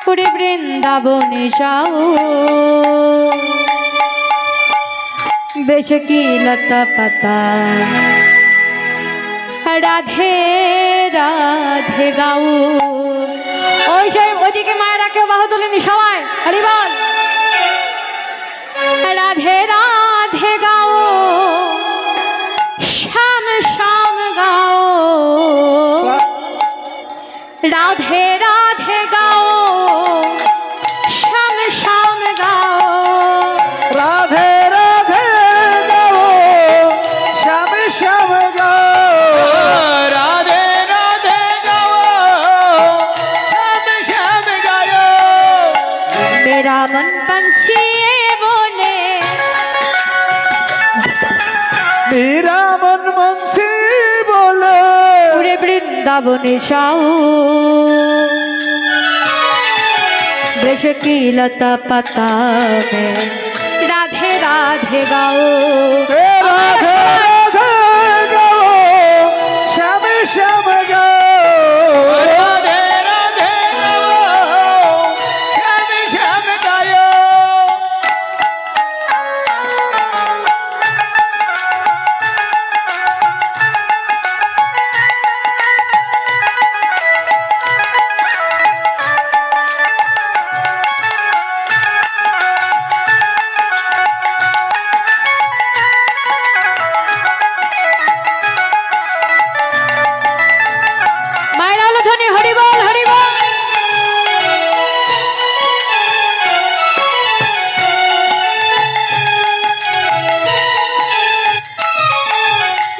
পুরে বৃন্দাবনে যাও বেশ কি লতা পাতা রাধে রাধে গাও। ওই সেই ওইদিকে মায়েরা কেউ বাহু তুলেনি, সবাই হরি বল। রাধে রাধে গাও শ্যাম শ্যাম গাও, রাধে রাধে গাও শ্যাম শ্যাম গাও, রাধে রাধে গাও শ্যাম শ্যাম গাও, রাধে রাধে গাও শ্যাম শ্যাম গাও। मेरा मन पंछी बोले, मेरा मन बंसी बोले, पूरे वृंदावने जाओ वृक्ष की लता पता में राधे राधे गाओ। राधे राधे गाओ श्याम श्याम गाओ, राधे राधे गाओ श्याम श्याम गाओ। मायरा लो ध्वनि हरि बोल हरि बोल।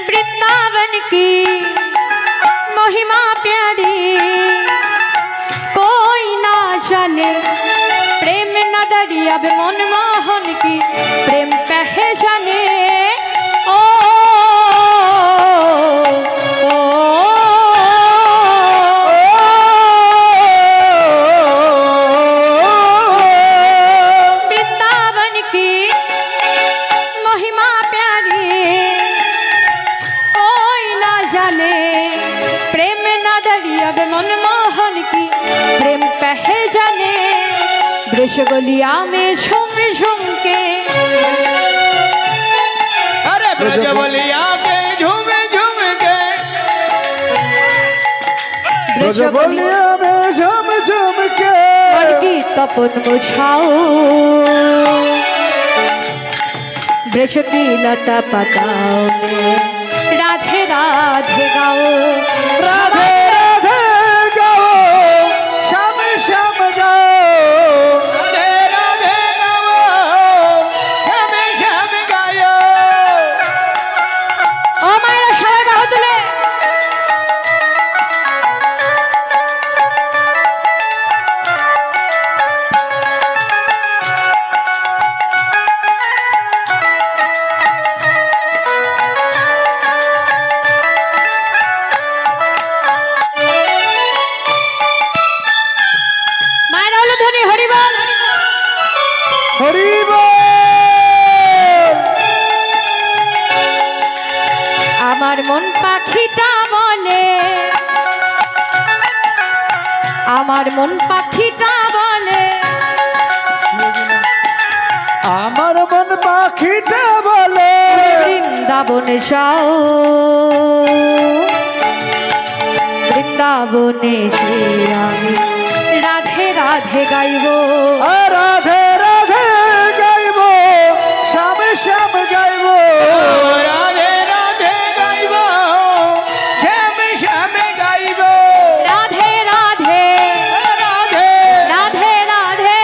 वृंदावन की महिमा प्यारी कोई ना जाने, प्रेम नगरी अब मनमोहन की प्रेम पहचाने। ओ ओ वृंदावन की महिमा प्यारी कोई ना जाने, प्रेम नगरी अब मनमोहन की प्रेम पहचाने। वृष गलिया में झूम झूम के, अरे ब्रज बलिया में झूम झूम के, ब्रज बलिया में झूम झूम के, मन की तपन बुझाओ वृक्ष की लता पताओ में राधे राधे गाओ। राधे राधे गाओ श्याम श्याम गाओ, राधे राधे गाओ श्याम श्याम गाओ। ও মায়েরা সবাই বাহু তুলে। মায়েরা হলো ধ্বনি হরি বল। हरि बोल। আমার মন পাখিটা বলে, আমার মন পাখিটা বলে, আমার মন পাখিটা বলে, বৃন্দাবনে যাও বৃন্দাবনে যে আমি রাধে রাধে গাইব। রাধে রাধে গাইব শ্যাম শ্যাম গাইব, রাধে রাধে গাইব শ্যাম শ্যাম গাইব, রাধে রাধে রাধে রাধে রাধে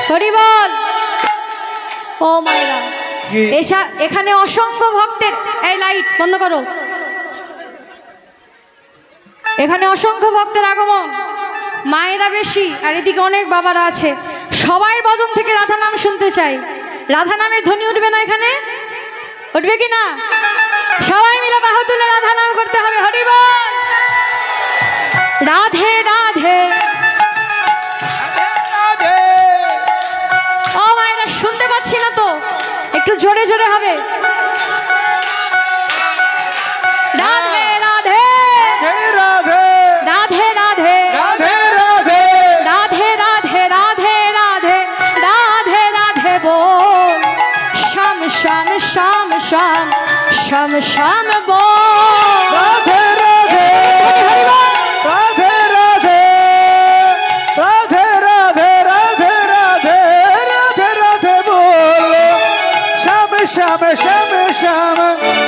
হরি বল। ও মায়েরা এখানে অসংখ্য ভক্তের, এই লাইট বন্ধ করো, এখানে অসংখ্য ভক্তের আগমন, মায়েরা বেশি আর এদিকে অনেক বাবারা আছে। সবাই বদন থেকে রাধা নাম শুনতে চাই। রাধা নামের ধ্বনি উঠবে না এখানে? উঠবে কি না? সবাই মিলে বাহু তুলে রাধা নাম করতে হবে। হরি বল। রাধে রাধে। ও মায়েরা শুনতে পাচ্ছি না তো, একটু জোরে জোরে হবে। রাধে রাধে রাধে রাধে রাধে রাধে শ্যাম বল। রাধে রাধে রাধে রাধে রাধে রাধে রাধে রাধে রাধে রাধে বল। শ্যাম শ্যাম শ্যাম শ্যাম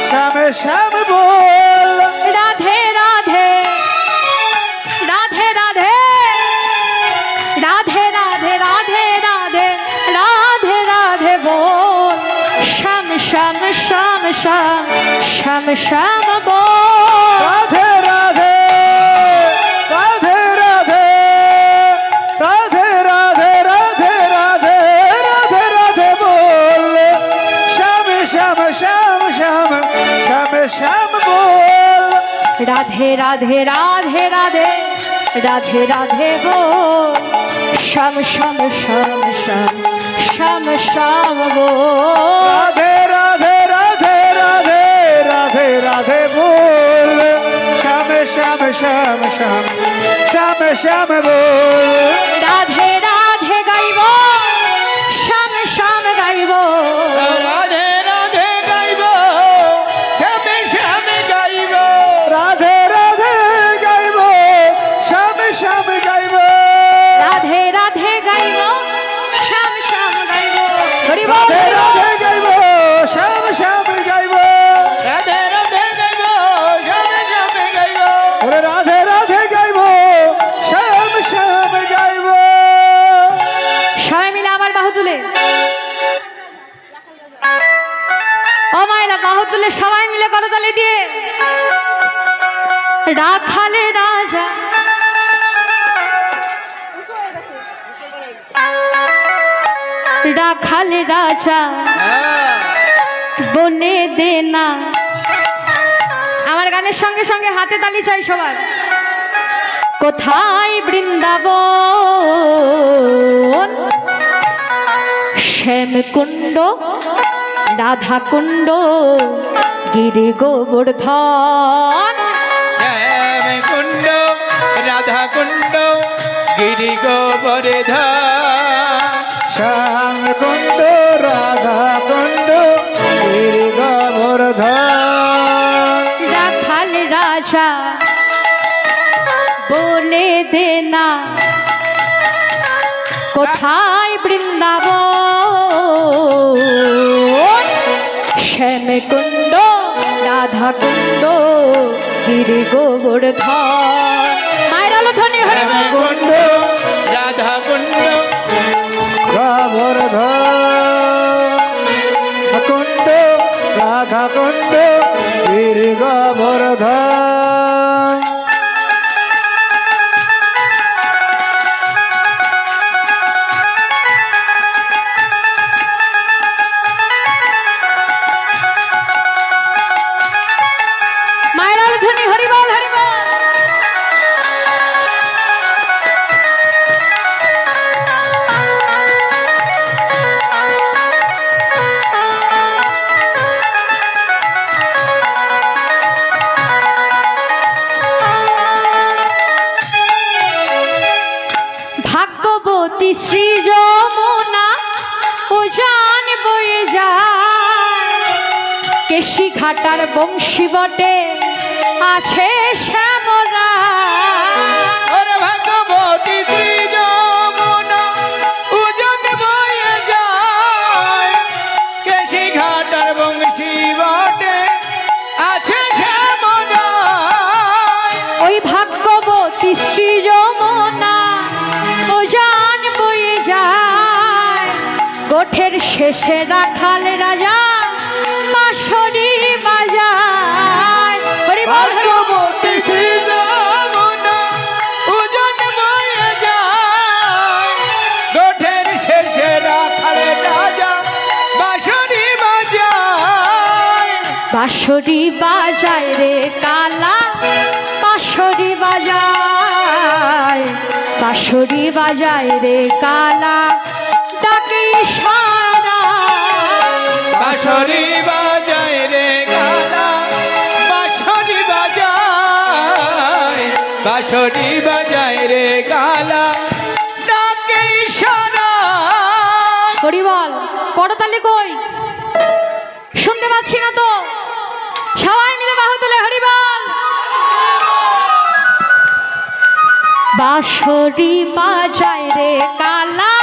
শ্যাম শ্যাম বল। রাধে রাধে রাধে রাধে রাধে রাধে রাধে রাধে রাধে রাধে বল। শ্যাম শ্যাম শ্যাম শ্যাম শ্যাম শ্যাম বল। রাধে রাধে রাধে রাধে রাধে রাধে রাধে রাধে রাধে রাধে বল। শ্যাম শ্যাম শ্যাম শ্যাম শ্যাম শ্যাম বল। রাধে রাধে রাধে রাধে রাধে রাধে বল। শ্যাম শ্যাম শ্যাম শ্যাম শ্যাম শ্যাম বল। রাধে রাধে রাধে রাধে রাধে রাধে বল। শ্যাম শ্যাম শ্যাম শ্যাম শ্যাম শ্যাম বল। রাধে রাধে গাইব শ্যাম শ্যাম গাইব। রাধে রাধে গাইব শ্যামে শ্যামে গাইব। রাধে রাধে গাইব শ্যাম শ্যাম গাইব। রাধে রাধে গাইব শ্যাম শ্যাম গাইব। হরি বল রাধে রাধে গাইব শ্যাম শ্যাম গাইব। রাধে রাধে গাইব শ্যামে শ্যামে গাইব। ওরে রাধে রাধে গাইব শ্যাম শ্যাম গাইব। সবাই মিলে আবার বাহু তুলে, ও মায়েরা বাহু তুলে সবাই মিলে করতালি দিয়ে রাখালে রাজা রাখালে রাজা বলে দে না। আমার গানের সঙ্গে সঙ্গে হাতে তালি চাই সবার। কোথায় বৃন্দাবন শ্যামকুণ্ড রাধাকুণ্ড গিরি গোবর্ধন। শ্যাম কুণ্ড রাধা কুণ্ড গিরি গোবর্ধন। শ্যাম কুণ্ড রাধা কুণ্ড গিরি গোবর্ধন। রাখাল রাজা বলে দে না কোথায় বৃন্দাবন শ্যামকুণ্ড রাধাকুণ্ড গিরি গোবর্ধন। মায়ের আলো ধ্বনি হয়ে শ্যাম কুণ্ড রাধা কুণ্ড গোবর্ধন কুণ্ড রাধা কুণ্ড গিরি গোবর্ধন। মায়ের আলো ধ্বনি হরিবল হরিবল। ভাগ্যবতী শ্রী যমুনা উজান বয়ে যায়। কেশি ঘাটার বংশী বটে আছে শ্যামরা। ওরে ভাগ্যবতী শ্রী যমুনা উজান বয়ে যায়। কেশি ঘাটার বংশী বটে আছে শ্যামরায়। ওই ভাগ্যবতী শ্রী যমুনা উজান বয়ে যায়। গোঠের শেষে রাখাল রাজা বাঁশরি বাজায়। হরি বল হরি বল। ভাগ্যবতী শ্রী যমুনা উজান বয়ে যায়। গোঠের শেষে রাখাল রাজা বাঁশরি বাজায়। বাঁশরি বাজায় রে কালা বাঁশরি বাজায়। বাঁশরি বাজায় রে কালা ডাকে ইশারা। বাঁশরি বাজায় রে কালা বাঁশরি বাজায়। বাঁশরি বাজায় রে কালা ডাকে ইশারা। হরি বল। করতালি কই শুনতে পাচ্ছি না তো। সবাই মিলে বাহু তুলে হরিবল। বাঁশরি বাজায় রে কালা,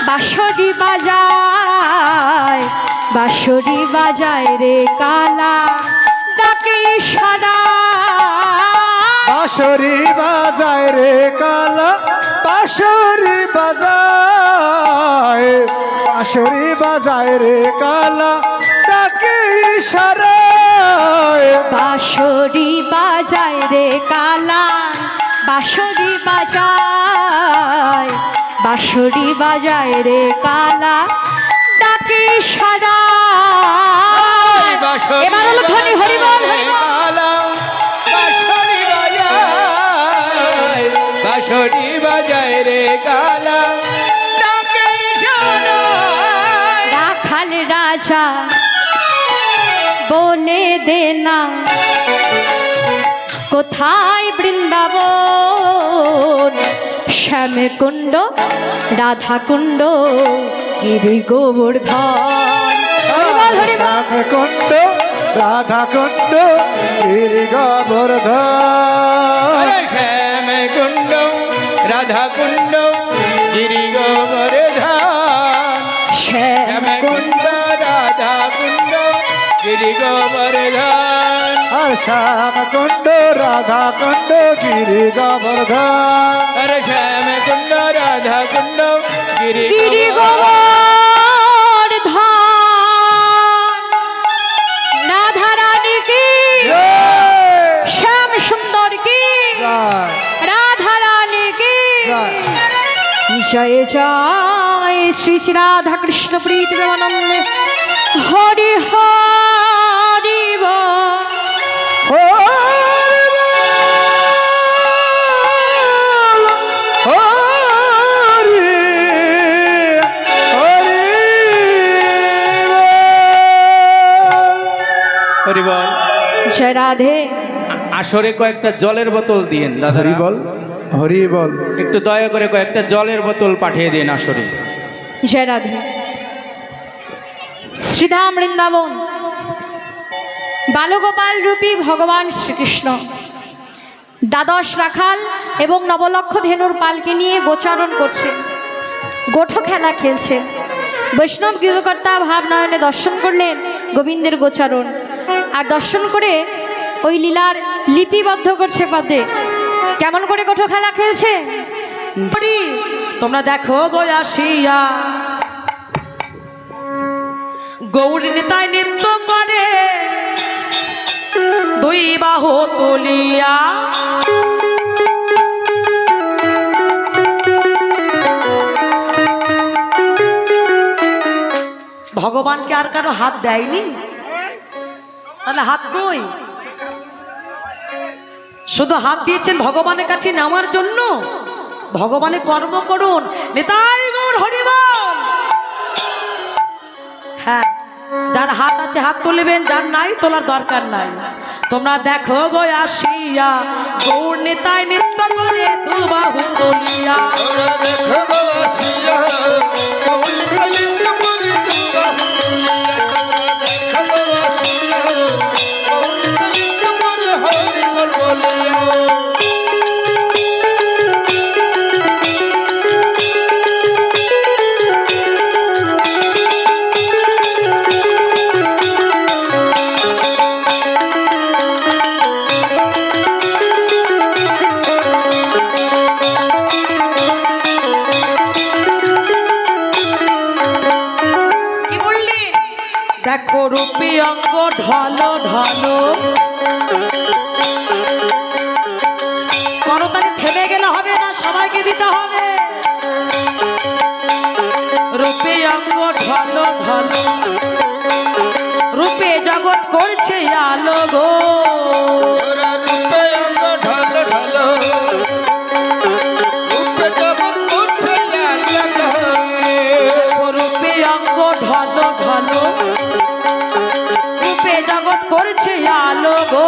বাঁশরি বাজায়, বাঁশরি বাজায় রে কালা, ডাকে সারা। বাঁশরি বাজায় রে কালা, বাঁশরি বাজায়, বাঁশরি বাজায় রে কালা, ডাকে ইশারায়। বাঁশরি বাজায় রে কালা, বাঁশরি বাজায়, বাঁশরি বাজায় রে কালা, ডাকে সারা। এবার হলো ধ্বনি হরিবল হরিবল। বাঁশরি বাজায় রে কালা, ডাকে শোনো। রাখাল রাজা বলে দে না, কোথায় বৃন্দাবন, শ্যামকুণ্ড রাধাকুণ্ড গিরি গোবর্ধন। হরিবল হরিবল। শ্যামকুণ্ড রাধাকুণ্ড গিরি গোবর্ধন। শ্যাম কুণ্ড রাধা কুণ্ড গিরি গোবর্ধন। শ্যাম কুণ্ড রাধা কুণ্ড গিরি গোবর্ধন। আর শ্যামকুণ্ড রাধাকুণ্ড গিরি গোবর্ধন। अरे श्याम कुंड राधा कुंड गिरी গিরি गोवर्धन। গোবর্ধন। রাধা রানী কি, শ্যাম সুন্দর কি, জয় রাধা রানী কি জয়। জয় জয় শ্রী শ্রী রাধা কৃষ্ণ প্রীতি প্রেমানন্দে হরি হরি বল। हरि बोल। জয় রাধে। আসরে কয়েকটা জলের বোতল দিন দাদা। হরি বল হরি বল। একটু দয়া করে কয়েকটা জলের বোতল পাঠিয়ে দিন আসরে। জয় রাধে। শ্রীধাম বৃন্দাবন, বালগোপাল রূপী ভগবান শ্রীকৃষ্ণ দ্বাদশ রাখাল এবং নবলক্ষ ধেনুর পালকে নিয়ে গোচারণ করছে, গোঠো খেলা খেলছে। বৈষ্ণব গৃহকর্তা ভাবনয়নে দর্শন করলেন গোবিন্দের গোচারণ, আর দর্শন করে ওই লীলার লিপিবদ্ধ করছে পদে। কেমন করে গোঠো খেলা খেলছে তোমরা দেখো গো আসিয়া, গৌরী নিতাই নৃত্য করে দুই বাহু তুলিয়া। ভগবানকে আর কারো হাত দেয়নি, তাহলে হাত কই? শুধু হাত দিয়েছেন ভগবানের কাছে নামার জন্য। ভগবানের কর্ম করুন। নিতাই গৌর হরি বল। হ্যাঁ, যার হাত আছে হাত তুলবেন, যার নাই তোলার দরকার নাই। তোমরা দেখো গো আসিয়া, গৌর নিতাই নৃত্য করে দু বাহু তুলিয়া। দেখো রূপী অঙ্গ ঢলো ঢলো, করতালি থেমে গেলে হবে না, সবাইকে দিতে হবে। রূপী অঙ্গ ঢলো ঢলো, রূপে জগৎ করছে আলো গো। রূপে অঙ্গ ঢলো ঢলো, রূপে জগৎ করছে আলো গো।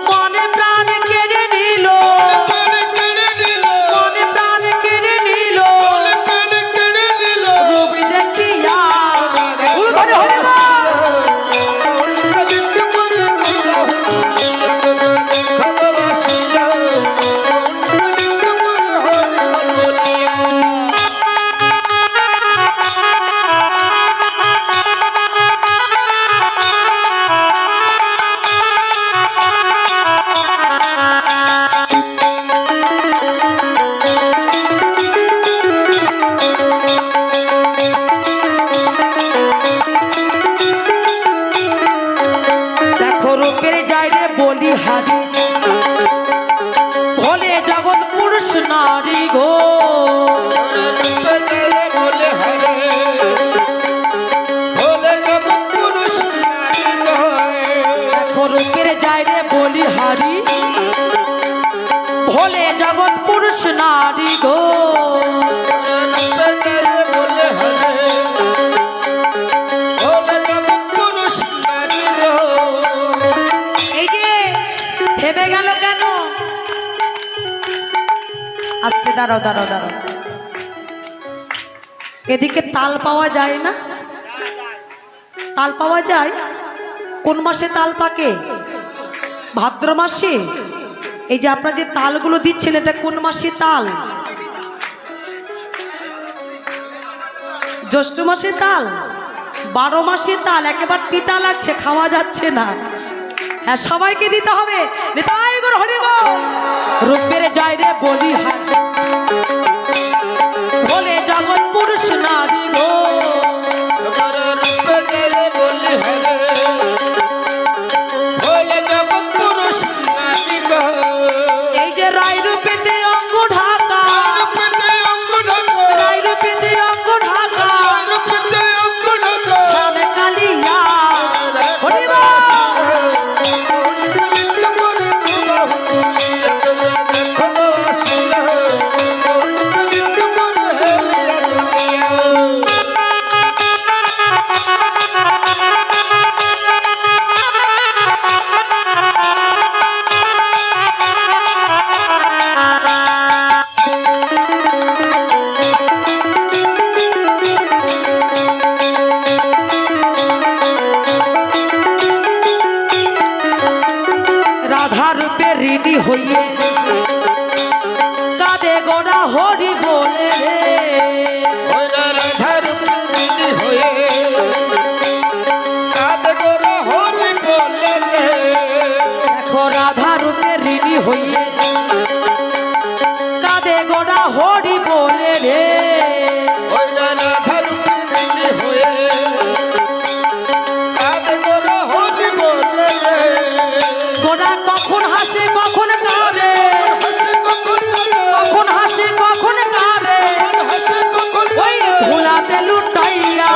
মনে প্রাণ কেড়ে নিল, মনে প্রাণ কেড়ে রূপের যায় রে বলি হারি বলে জগৎ পুরুষ নারী গো বলে হরে বলে জগৎ পুরুষ নারী গো। দেখো রূপের যায় রে বলি হারি ভোলে জগৎ পুরুষ নারী গো বলে হরে বলে জগৎ পুরুষ নারী গো। এই যে থেমে গেল কেন আজকে দাঁড়াও দাঁড়াও দাঁড়াও এদিকে তাল পাওয়া যায় না তাল পাওয়া যায় কোন মাসে তাল পাকে ভাদ্র মাসে এই যে আপনারা যে তালগুলো দিচ্ছেন এটা কোন মাসে তাল জ্যৈষ্ঠ মাসে তাল 12 মাসে তাল একেবারে তিতা লাগছে খাওয়া যাচ্ছে না হ্যাঁ সবাইকে দিতে হবে নিতাই গৌর হরি বল রূপের যায় রে বলি হারি বলে জগৎ পুরুষ নারী গো তোমার রূপে গেলে বলে হরে বলে জগৎ পুরুষ নারী গো। এই যে রায় রূপেতে অঙ্গ ঢাকা রূপেতে অঙ্গ ঢাকা রায় রূপেতে অঙ্গ ঢাকা রূপেতে অঙ্গ ঢাকা শ্যামে কালিয়া হরি বল রাধা রূপে ঋণী হইয়ে কাঁদে গোড়া হরি বলে দেখো রাধা রূপে ঋণী হইয়ে কাঁদে গোড়া হরি বলে রে গোড়া কখন হাসে কখন কাঁদে কখন হাসে কখন কাঁদে ওই ভোলাতে লুটাইয়া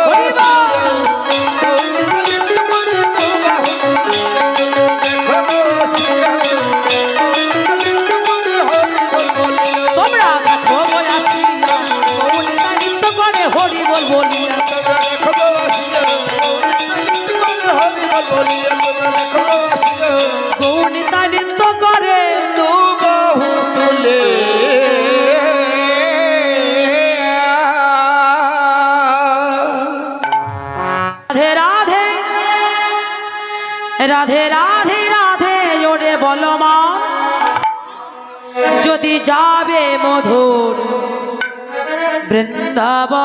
হরি বল তোমরা দেখো বয়াসিয়া কৌলিকা নৃত্য করে হরি বল বলিয়া গৌনিতা নৃত্য করে রাধে রাধে রাধে রাধে রাধে ওরে বলো মা যদি যাবে মধুর বৃন্দাবন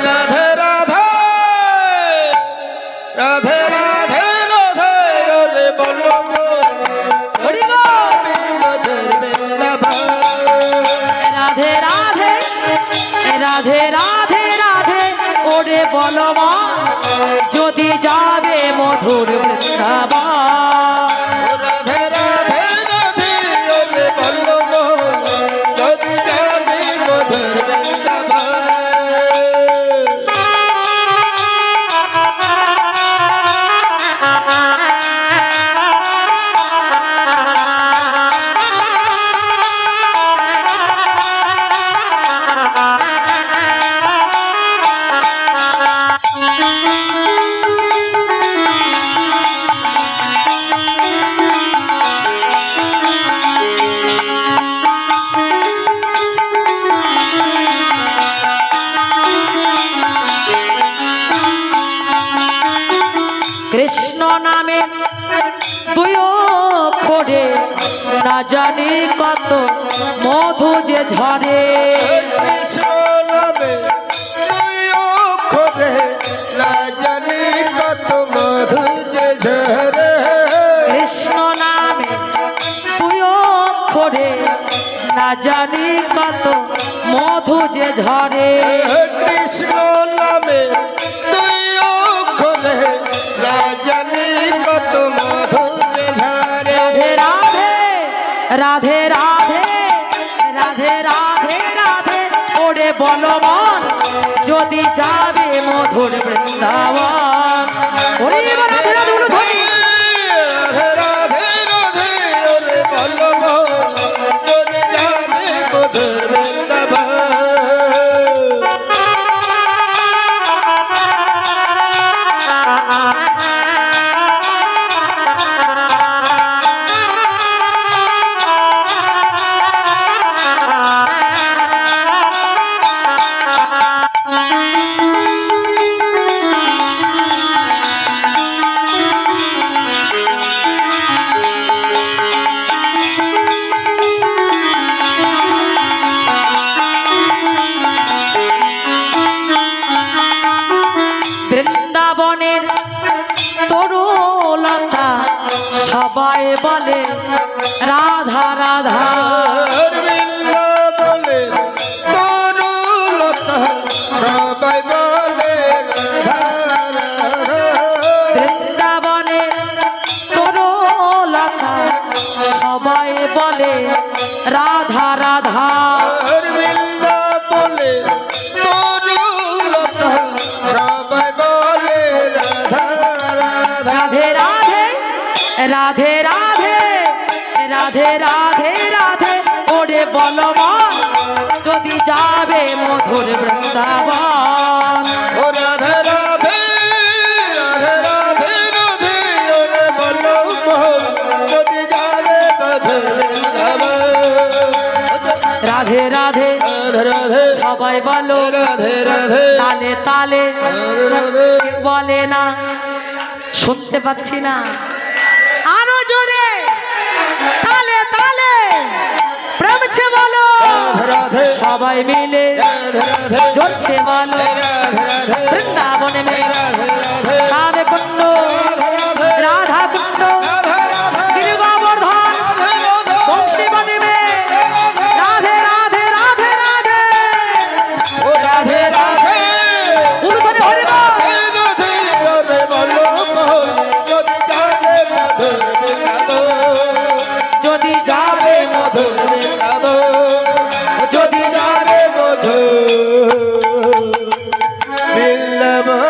রাধে রাধে রাধে রাধে রাধে রে বলো হরি বল রাধে রাধে রাধে রাধে রাধে ওরে বলো মা যদি যাবে মধুর বৃন্দাবন রাধে রাধে রাধে রে বলো যদি যাবে মধুর বৃন্দাবন। কৃষ্ণ নামে দুই অক্ষরে না জানি কত মধু যে ঝরে কৃষ্ণ নামে দুই অক্ষরে না জানি কত মধু যে ঝরে। কৃষ্ণ নামে দুই অক্ষরে না জানি কত মধু যে ঝরে কৃষ্ণ নামে দুই অক্ষরে না রাধে রাধে রাধে রাধে রাধে ওরে বলো মন যদি যাবে মধুর বৃন্দাবন ওরে এবার রাধে রাধে বলো ধ্বনি। রাধে রাধে ওরে বলো যদি যাবে মধুর বৃন্দাবন। বৃন্দাবনের তরুলতা সবাই বলে রাধা রাধা বৃন্দাবনের তরুলতা সবাই বলে রাধা রাধা। বৃন্দাবনের তরুলতা সবাই বলে রাধা রাধা বৃন্দাবনের তরুলতা সবাই বলে রাধা রাধা। রাধে রাধে রাধে রাধে রাধে রাধে রাধে ওরে বলো মন যদি যাবে মধুর বৃন্দাবন ও রাধে রাধে রাধে রাধে রাধে ওরে বলো মোহন যদি যাবে মধুর বৃন্দাবন। রাধে রাধে রাধে রাধে সবাই বলো রাধে রাধে তালে তালে রাধে বলে না শুনতে পাচ্ছি না আরো জোরে তালে তালে প্রেমছে বলো রাধে সবাই মিলে রাধে রাধে জ্বলছে বলো রাধে রাধে বৃন্দাবনে সাধে কুণ্ড রাধা কুণ্ড গিরিগোবর্ধন বংশী বনে রাধে রাধে রাধে রাধে ও রাধে রাধে উলুধনে হরি বল। রাধে ওরে বলো মোহন যদি যাবে মধুর বৃন্দাবন। যদি যাবে মধুর বৃন্দাবন যদি যাবে মধুর বৃন্দাবন।